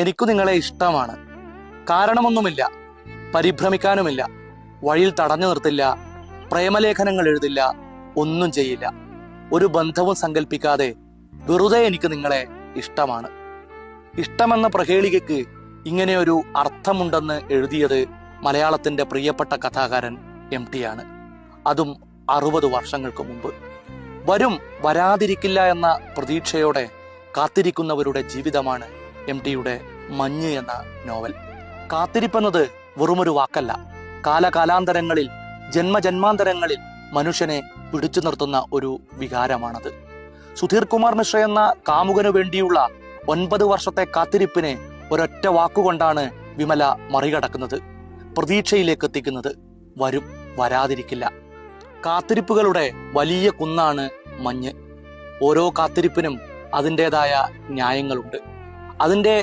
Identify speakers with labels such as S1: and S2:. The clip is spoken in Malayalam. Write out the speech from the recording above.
S1: എനിക്കു നിങ്ങളെ ഇഷ്ടമാണ്. കാരണമൊന്നുമില്ല, പരിഭ്രമിക്കാനുമില്ല, വഴിയിൽ തടഞ്ഞു നിർത്തില്ല, പ്രേമലേഖനങ്ങൾ എഴുതില്ല, ഒന്നും ചെയ്യില്ല. ഒരു ബന്ധവും സങ്കല്പിക്കാതെ വെറുതെ എനിക്ക് നിങ്ങളെ ഇഷ്ടമാണ്. ഇഷ്ടമെന്ന പ്രഹേളികയ്ക്ക് ഇങ്ങനെയൊരു അർത്ഥമുണ്ടെന്ന് എഴുതിയത് മലയാളത്തിന്റെ പ്രിയപ്പെട്ട കഥാകാരൻ MT ആണ്. അതും 60 വർഷങ്ങൾക്ക് മുമ്പ്. വരാതിരിക്കില്ല എന്ന പ്രതീക്ഷയോടെ കാത്തിരിക്കുന്നവരുടെ ജീവിതമാണ് MTയുടെ മഞ്ഞ് എന്ന നോവൽ. കാത്തിരിപ്പെന്നത് വെറുമൊരു വാക്കല്ല, കാലാകാലാന്തരങ്ങളിൽ, ജന്മജന്മാന്തരങ്ങളിൽ മനുഷ്യനെ പിടിച്ചു നിർത്തുന്ന ഒരു വികാരമാണത്. സുധീർ കുമാർ മിശ്ര എന്ന കാമുകനു വേണ്ടിയുള്ള 9 വർഷത്തെ കാത്തിരിപ്പിനെ ഒരൊറ്റ വാക്കുകൊണ്ടാണ് വിമല മറികടക്കുന്നത്, പ്രതീക്ഷയിലേക്ക് എത്തിക്കുന്നത്. വരാതിരിക്കില്ല. കാത്തിരിപ്പുകളുടെ വലിയ കുന്നാണ് മഞ്ഞ്. ഓരോ കാത്തിരിപ്പിനും അതിൻ്റെതായ ന്യായങ്ങളുണ്ട്. അതിൻ്റെ